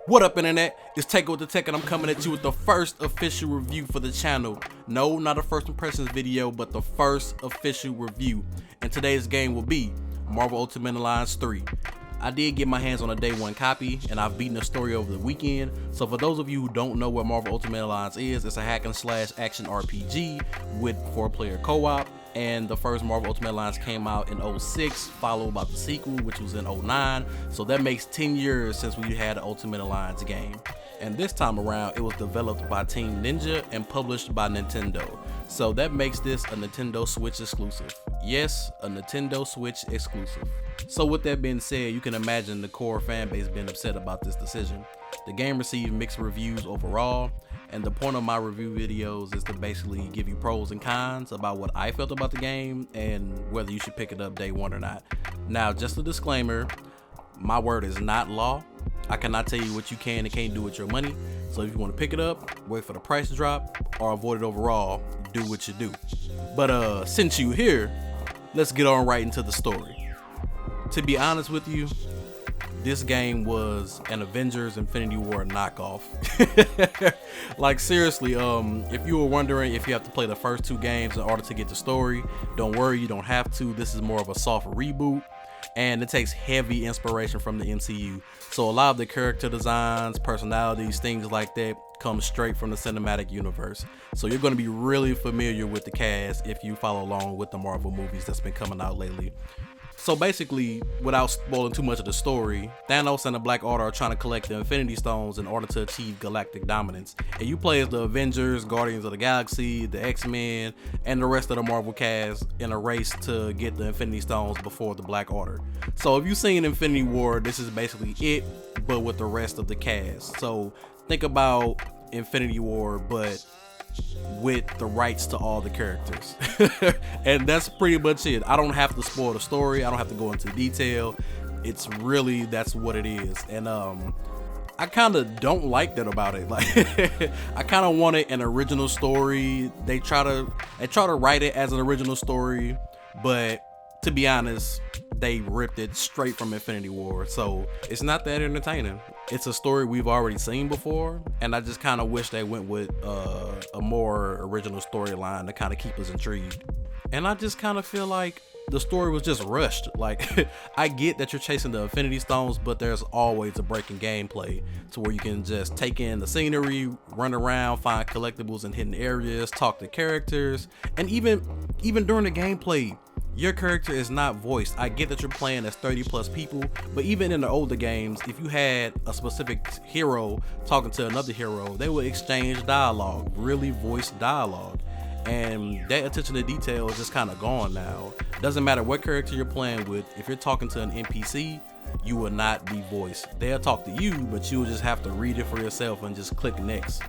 What up, internet? It's Tega with the Tech, and I'm coming at you with the first official review for the channel. No, not a first impressions video, but the first official review. And today's game will be Marvel Ultimate Alliance 3. I did get my hands on a day one copy, and I've beaten the story over the weekend. So for those of you who don't know what Marvel Ultimate Alliance is, it's a hack and slash action RPG with 4-player co-op. And the first Marvel Ultimate Alliance came out in 06, followed by the sequel, which was in 09. So that makes 10 years since we had an Ultimate Alliance game. And this time around, it was developed by Team Ninja and published by Nintendo. So that makes this a Nintendo Switch exclusive. Yes, a Nintendo Switch exclusive. So with that being said, you can imagine the core fan base being upset about this decision. The game received mixed reviews overall, and the point of my review videos is to basically give you pros and cons about what I felt about the game and whether you should pick it up day one or not. Now, just a disclaimer, my word is not law. I cannot tell you what you can and can't do with your money. So if you want to pick it up, wait for the price to drop, or avoid it overall, do what you do. But since you're here, let's get on right into the story. To be honest with you, this game was an Avengers Infinity War knockoff. Like seriously, if you were wondering if you have to play the first two games in order to get the story, don't worry, you don't have to. This is more of a soft reboot, and it takes heavy inspiration from the MCU. So a lot of the character designs, personalities, things like that come straight from the cinematic universe. So you're going to be really familiar with the cast if you follow along with the Marvel movies that's been coming out lately. So basically, without spoiling too much of the story, Thanos and the Black Order are trying to collect the Infinity Stones in order to achieve galactic dominance. And you play as the Avengers, Guardians of the Galaxy, the X-Men, and the rest of the Marvel cast in a race to get the Infinity Stones before the Black Order. So if you've seen Infinity War, this is basically it, but with the rest of the cast. So think about Infinity War, but with the rights to all the characters. And that's pretty much it. I don't have to spoil the story, I don't have to go into detail. It's really, that's what it is. And I kind of don't like that about it. Like I kind of wanted an original story. They try to write it as an original story, but to be honest, they ripped it straight from Infinity War, so it's not that entertaining. It's a story we've already seen before, and I just kind of wish they went with a more original storyline to kind of keep us intrigued. And I just kind of feel like the story was just rushed. Like I get that you're chasing the Infinity Stones, but there's always a break in gameplay to where you can just take in the scenery, run around, find collectibles in hidden areas, talk to characters, and even during the gameplay, your character is not voiced. I get that you're playing as 30 plus people, but even in the older games, if you had a specific hero talking to another hero, they would exchange dialogue, really voiced dialogue. And that attention to detail is just kind of gone now. Doesn't matter what character you're playing with, if you're talking to an NPC, you will not be voiced. They'll talk to you, but you will just have to read it for yourself and just click next.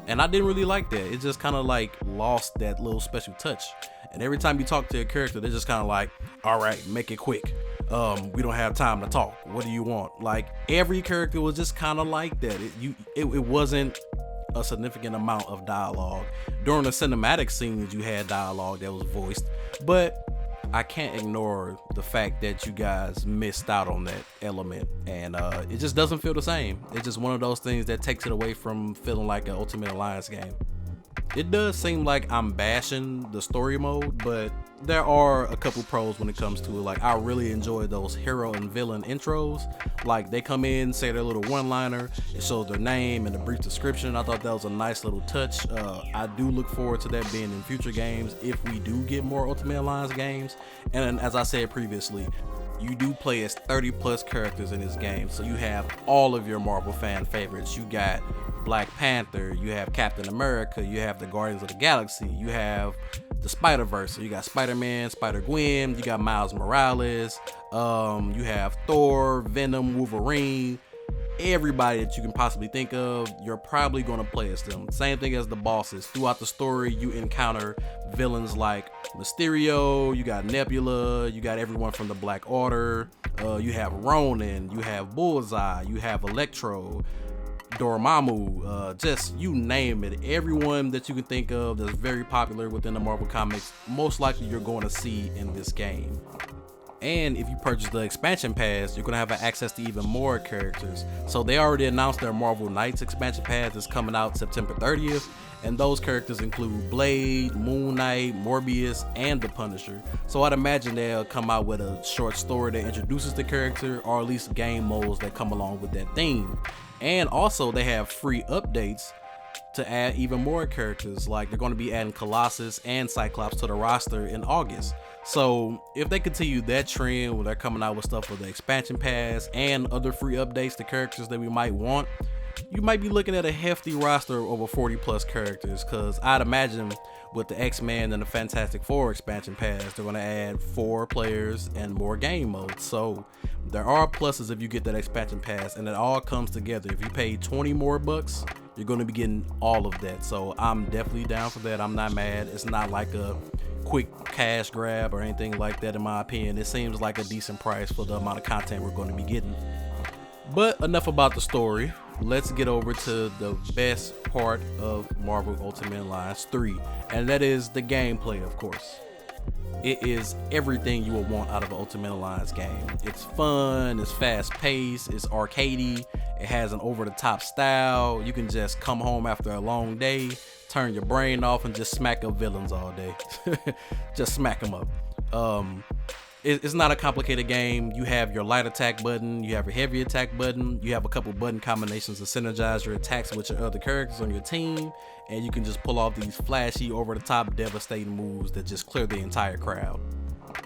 And I didn't really like that. It just kind of like lost that little special touch. And every time you talk to a character, they're just kind of like, all right, make it quick. We don't have time to talk. What do you want? Like every character was just kind of like that. It wasn't a significant amount of dialogue. During the cinematic scenes, you had dialogue that was voiced, but I can't ignore the fact that you guys missed out on that element, and it just doesn't feel the same. It's just one of those things that takes it away from feeling like an Ultimate Alliance game. It does seem like I'm bashing the story mode, but there are a couple pros when it comes to it. Like I really enjoy those hero and villain intros. Like they come in, say their little one-liner, it shows their name and a brief description. I thought that was a nice little touch. I do look forward to that being in future games if we do get more Ultimate Alliance games. And as I said previously, you do play as 30 plus characters in this game, so you have all of your Marvel fan favorites. You got Black Panther, you have Captain America, you have the Guardians of the Galaxy, you have the Spider-Verse, so you got Spider-Man, Spider-Gwen, you got Miles Morales, you have Thor, Venom, Wolverine, everybody that you can possibly think of, you're probably going to play as them. Same thing as the bosses. Throughout the story, you encounter villains like Mysterio, you got Nebula, you got everyone from the Black Order, you have Ronan, you have Bullseye, you have Electro, Dormammu, just you name it. Everyone that you can think of that's very popular within the Marvel comics, most likely you're going to see in this game. And if you purchase the expansion pass, you're gonna have access to even more characters. So they already announced their Marvel Knights expansion pass is coming out September 30th, and those characters include Blade, Moon Knight, Morbius, and the Punisher. So I'd imagine they'll come out with a short story that introduces the character, or at least game modes that come along with that theme. And also they have free updates to add even more characters, like they're going to be adding Colossus and Cyclops to the roster in August. So if they continue that trend where they're coming out with stuff for the expansion pass and other free updates to characters that we might want, you might be looking at a hefty roster of over 40 plus characters, because I'd imagine with the X-Men and the Fantastic Four expansion pass, they're going to add 4 players and more game modes. So there are pluses if you get that expansion pass, and it all comes together. If you pay 20 more bucks, you're going to be getting all of that. So I'm definitely down for that. I'm not mad. It's not like a quick cash grab or anything like that, in my opinion. It seems like a decent price for the amount of content we're going to be getting. But enough about the story. Let's get over to the best part of Marvel Ultimate Alliance 3, and that is the gameplay, of course. It is everything you would want out of an Ultimate Alliance game. It's fun, it's fast paced, it's arcadey, it has an over-the-top style. You can just come home after a long day, turn your brain off, and just smack up villains all day. Just smack them up. It's not a complicated game. You have your light attack button, you have your heavy attack button, you have a couple button combinations to synergize your attacks with your other characters on your team, and you can just pull off these flashy, over-the-top, devastating moves that just clear the entire crowd.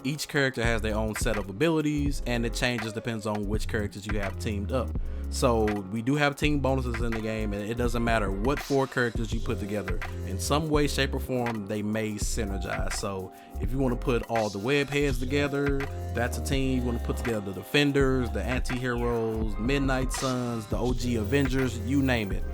Each character has their own set of abilities, and it changes depends on which characters you have teamed up. So we do have team bonuses in the game, and it doesn't matter what 4 characters you put together. In some way, shape, or form, they may synergize. So if you want to put all the web heads together, that's a team. You want to put together the Defenders, the Anti-Heroes, Midnight Suns, the OG Avengers, you name it.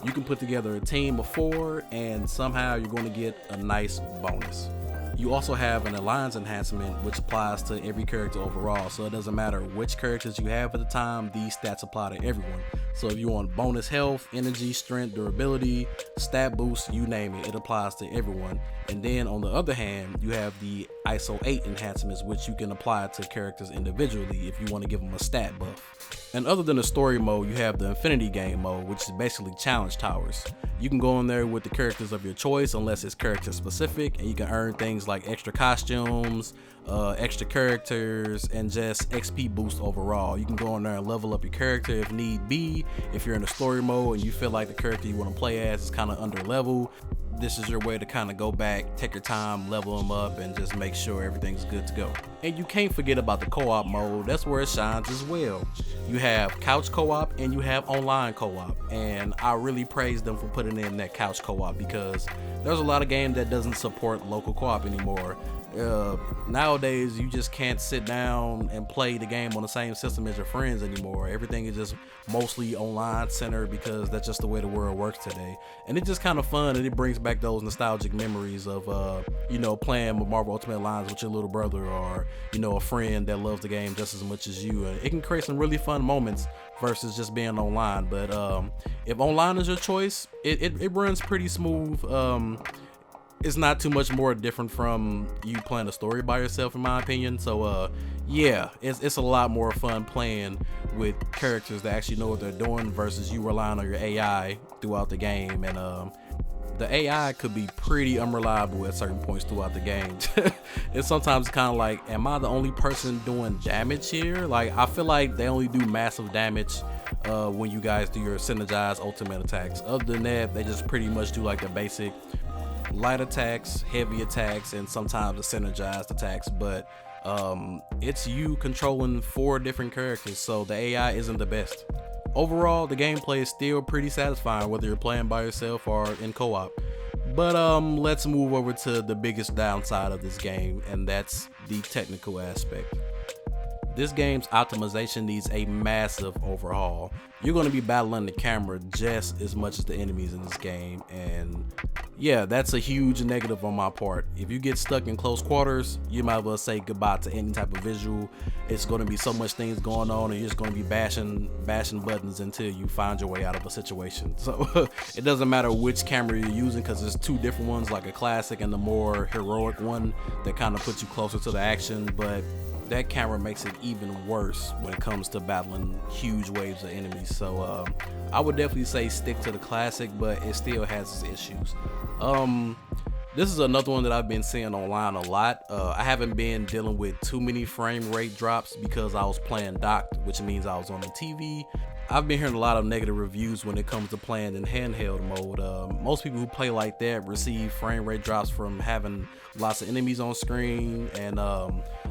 You can put together a team of 4, and somehow you're going to get a nice bonus. You also have an alliance enhancement, which applies to every character overall, so it doesn't matter which characters you have at the time, these stats apply to everyone. So if you want bonus health, energy, strength, durability, stat boost, you name it, it applies to everyone. And then on the other hand, you have the ISO 8 enhancements, which you can apply to characters individually if you want to give them a stat buff. And other than the story mode, you have the Infinity Game mode, which is basically challenge towers. You can go in there with the characters of your choice unless it's character specific, and you can earn things like extra costumes, extra characters, and just XP boost overall. You can go in there and level up your character if need be. If you're in the story mode and you feel like the character you want to play as is kind of under level, this is your way to kind of go back, take your time, level them up, and just make sure everything's good to go. And you can't forget about the co-op mode. That's where it shines as well. You have couch co-op and you have online co-op, and I really praise them for putting in that couch co-op, because there's a lot of games that doesn't support local co-op anymore. Nowadays you just can't sit down and play the game on the same system as your friends anymore. Everything is just mostly online centered, because that's just the way the world works today. And it's just kind of fun, and it brings back those nostalgic memories of playing with Marvel Ultimate Alliance with your little brother, or a friend that loves the game just as much as you. It can create some really fun moments versus just being online. But if online is your choice, it runs pretty smooth. It's not too much more different from you playing a story by yourself, in my opinion. So yeah, it's a lot more fun playing with characters that actually know what they're doing versus you relying on your AI throughout the game. And the AI could be pretty unreliable at certain points throughout the game. It's sometimes kind of like, am I the only person doing damage here? Like, I feel like they only do massive damage when you guys do your synergized ultimate attacks. Other than that, they just pretty much do like the basic light attacks, heavy attacks, and sometimes the synergized attacks. But it's you controlling 4 different characters, so the AI isn't the best. Overall, the gameplay is still pretty satisfying whether you're playing by yourself or in co-op. But let's move over to the biggest downside of this game, and that's the technical aspect. This game's optimization needs a massive overhaul. You're going to be battling the camera just as much as the enemies in this game, and yeah, that's a huge negative on my part. If you get stuck in close quarters, you might as well say goodbye to any type of visual. It's going to be so much things going on, and you're just going to be bashing buttons until you find your way out of a situation. So it doesn't matter which camera you're using, because there's 2 different ones, like a classic and the more heroic one that kind of puts you closer to the action. But that camera makes it even worse when it comes to battling huge waves of enemies. So I would definitely say stick to the classic, but it still has its issues. This is another one that I've been seeing online a lot. I haven't been dealing with too many frame rate drops because I was playing docked, which means I was on the TV. I've been hearing a lot of negative reviews when it comes to playing in handheld mode. Most people who play like that receive frame rate drops from having lots of enemies on screen, and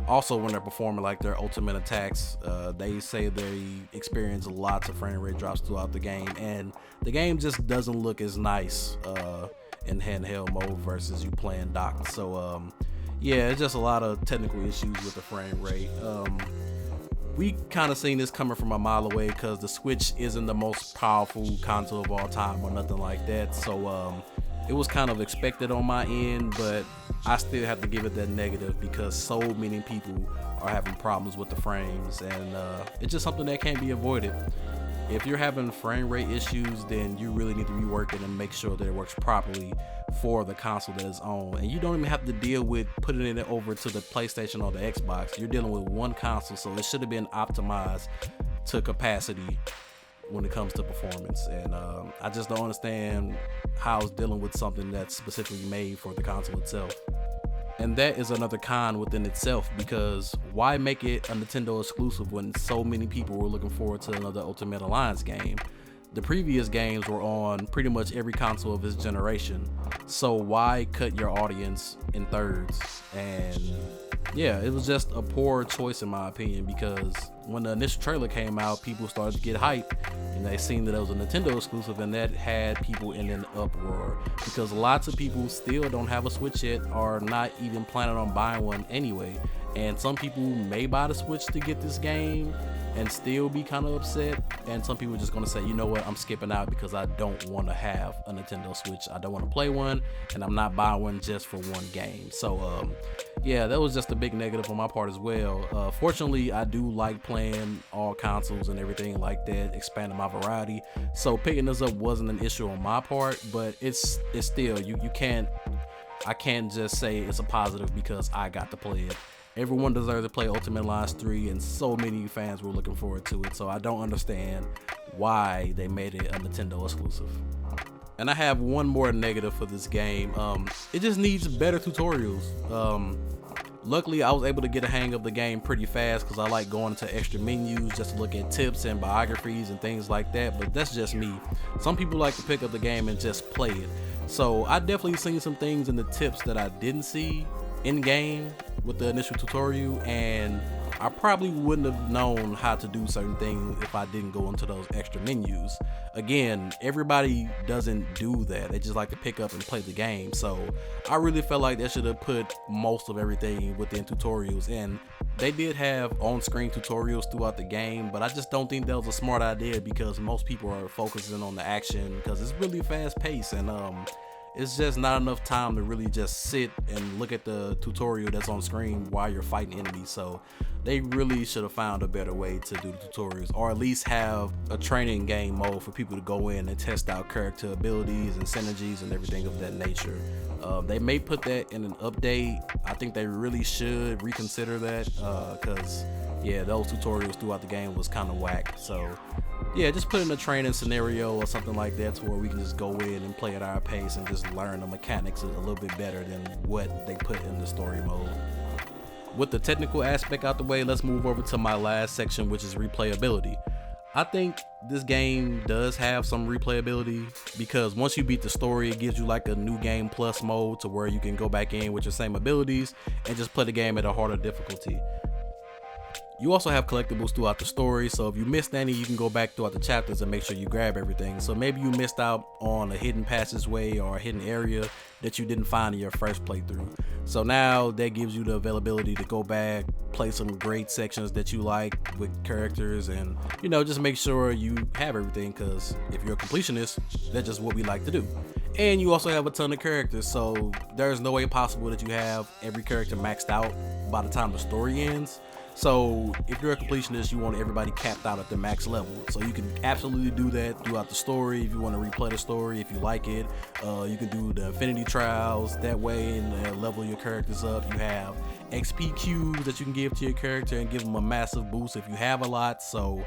also when they're performing like their ultimate attacks, they say they experience lots of frame rate drops throughout the game, and the game just doesn't look as nice in handheld mode versus you playing docked. So yeah, it's just a lot of technical issues with the frame rate. We kind of seen this coming from a mile away because the Switch isn't the most powerful console of all time or nothing like that. So it was kind of expected on my end, but I still have to give it that negative because so many people are having problems with the frames, and it's just something that can't be avoided. If you're having frame rate issues, then you really need to rework it and make sure that it works properly for the console that it's on. And you don't even have to deal with putting it over to the PlayStation or the Xbox. You're dealing with one console, so it should have been optimized to capacity when it comes to performance. And I just don't understand how it's dealing with something that's specifically made for the console itself. And that is another con within itself, because why make it a Nintendo exclusive when so many people were looking forward to another Ultimate Alliance game? The previous games were on pretty much every console of this generation, so why cut your audience in thirds? And yeah, it was just a poor choice in my opinion, because when the initial trailer came out, people started to get hype and they seen that it was a Nintendo exclusive, and that had people in an uproar because lots of people still don't have a Switch yet, or not even planning on buying one anyway. And some people may buy the Switch to get this game and still be kind of upset, and some people are just gonna say, you know what, I'm skipping out because I don't want to have a Nintendo Switch. I don't want to play one, and I'm not buying one just for one game. So yeah, that was just a big negative on my part as well. Fortunately, I do like playing all consoles and everything like that, expanding my variety, so picking this up wasn't an issue on my part. But it's still, I can't just say it's a positive because I got to play it. Everyone deserves to play Ultimate Alliance 3, and so many fans were looking forward to it, so I don't understand why they made it a Nintendo exclusive. And I have one more negative for this game. It just needs better tutorials. Luckily, I was able to get a hang of the game pretty fast because I like going into extra menus just to look at tips and biographies and things like that, but that's just me. Some people like to pick up the game and just play it. So I definitely seen some things in the tips that I didn't see in game with the initial tutorial, and I probably wouldn't have known how to do certain things if I didn't go into those extra menus. Again, everybody doesn't do that. They just like to pick up and play the game. So I really felt like they should have put most of everything within tutorials, and they did have on-screen tutorials throughout the game, but I just don't think that was a smart idea because most people are focusing on the action because it's really fast-paced, and it's just not enough time to really just sit and look at the tutorial that's on screen while you're fighting enemies. So they really should have found a better way to do the tutorials, or at least have a training game mode for people to go in and test out character abilities and synergies and everything of that nature. They may put that in an update. I think they really should reconsider that because yeah, those tutorials throughout the game was kind of whack. So yeah, just put in a training scenario or something like that to where we can just go in and play at our pace and just learn the mechanics a little bit better than what they put in the story mode. With the technical aspect out the way, let's move over to my last section, which is replayability. I think this game does have some replayability because once you beat the story, it gives you like a new game plus mode to where you can go back in with your same abilities and just play the game at a harder difficulty. You also have collectibles throughout the story, so if you missed any, you can go back throughout the chapters and make sure you grab everything. So maybe you missed out on a hidden passageway or a hidden area that you didn't find in your first playthrough. So now that gives you the availability to go back, play some great sections that you like with characters, and you know, just make sure you have everything, because if you're a completionist, that's just what we like to do. And you also have a ton of characters, so there's no way possible that you have every character maxed out by the time the story ends. So if you're a completionist, you want everybody capped out at the max level. So you can absolutely do that throughout the story. If you want to replay the story, if you like it, you can do the Infinity Trials that way and level your characters up. You have XP cubes that you can give to your character and give them a massive boost if you have a lot. So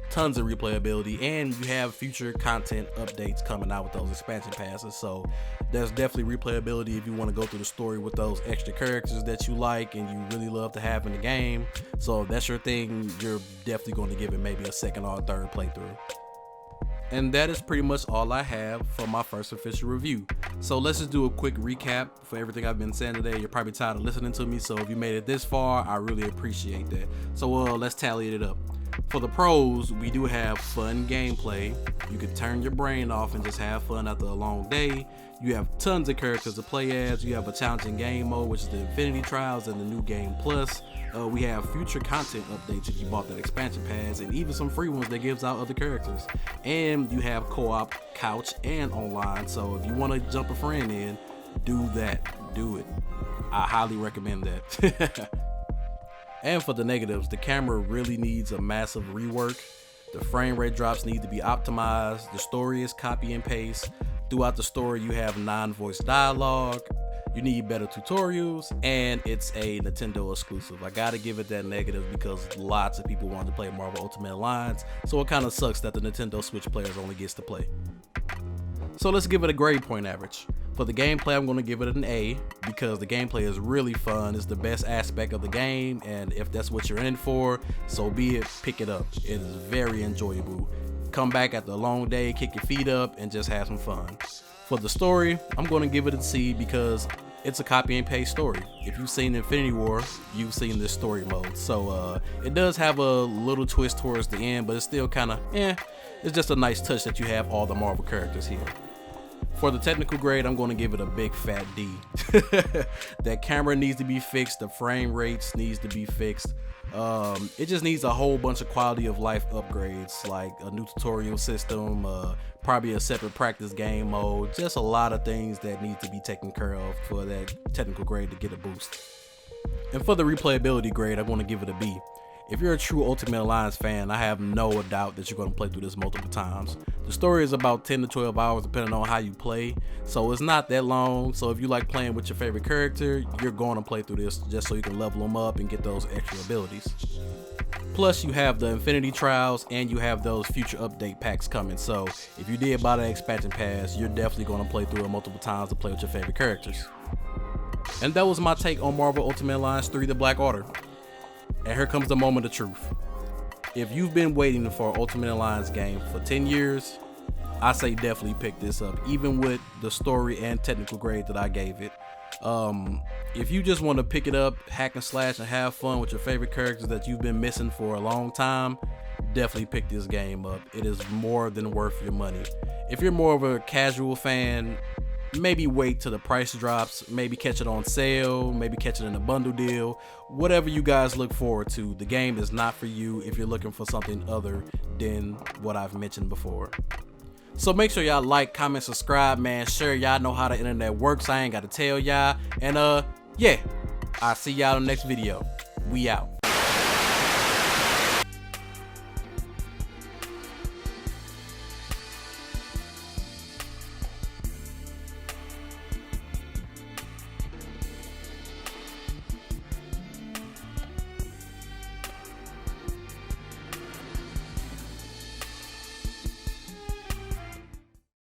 tons of replayability, and you have future content updates coming out with those expansion passes. So there's definitely replayability if you want to go through the story with those extra characters that you like and you really love to have in the game. So if that's your thing, you're definitely going to give it maybe a second or a third playthrough. And that is pretty much all I have for my first official review. So let's just do a quick recap for everything I've been saying today. You're probably tired of listening to me, so if you made it this far, I really appreciate that. So let's tally it up. For the pros, we do have fun gameplay. You can turn your brain off and just have fun after a long day. You have tons of characters to play as. You have a challenging game mode, which is the Infinity Trials and the New Game Plus. We have future content updates if you bought that expansion pass, and even some free ones that gives out other characters. And you have co-op, couch, and online. So if you want to jump a friend in, do that. Do it. I highly recommend that. And for the negatives, the camera really needs a massive rework. The frame rate drops need to be optimized. The story is copy and paste. Throughout the story, you have non-voice dialogue. You need better tutorials, and it's a Nintendo exclusive. I gotta give it that negative because lots of people want to play Marvel Ultimate Alliance, so it kind of sucks that the Nintendo Switch players only gets to play. So let's give it a grade point average. For the gameplay, I'm going to give it an A because the gameplay is really fun. It's the best aspect of the game, and if that's what you're in for, so be it, pick it up. It is very enjoyable. Come back after a long day, kick your feet up, and just have some fun. For the story, I'm going to give it a C because it's a copy and paste story. If you've seen Infinity War, you've seen this story mode. So it does have a little twist towards the end, but it's still kind of, it's just a nice touch that you have all the Marvel characters here. For the technical grade, I'm going to give it a big fat D. That camera needs to be fixed. The frame rates needs to be fixed. It just needs a whole bunch of quality of life upgrades, like a new tutorial system, probably a separate practice game mode, just a lot of things that need to be taken care of for that technical grade to get a boost. And for the replayability grade, I'm going to give it a B. If you're a true Ultimate Alliance fan, I have no doubt that you're going to play through this multiple times. The story is about 10 to 12 hours depending on how you play, so it's not that long. So if you like playing with your favorite character, you're going to play through this just so you can level them up and get those extra abilities. Plus you have the Infinity Trials and you have those future update packs coming, so if you did buy that expansion pass, you're definitely going to play through it multiple times to play with your favorite characters. And that was my take on Marvel Ultimate Alliance 3: The Black Order. And here comes the moment of truth. If you've been waiting for an Ultimate Alliance game for 10 years, I say definitely pick this up, even with the story and technical grade that I gave it. If you just want to pick it up, hack and slash, and have fun with your favorite characters that you've been missing for a long time, definitely pick this game up. It is more than worth your money. If you're more of a casual fan, maybe wait till the price drops, maybe catch it on sale, maybe catch it in a bundle deal. Whatever you guys look forward to, the game is not for you if you're looking for something other than what I've mentioned before. So make sure y'all like, comment, subscribe, man. Sure, y'all know how the internet works. I ain't got to tell y'all. And yeah, I'll see y'all in the next video. We out.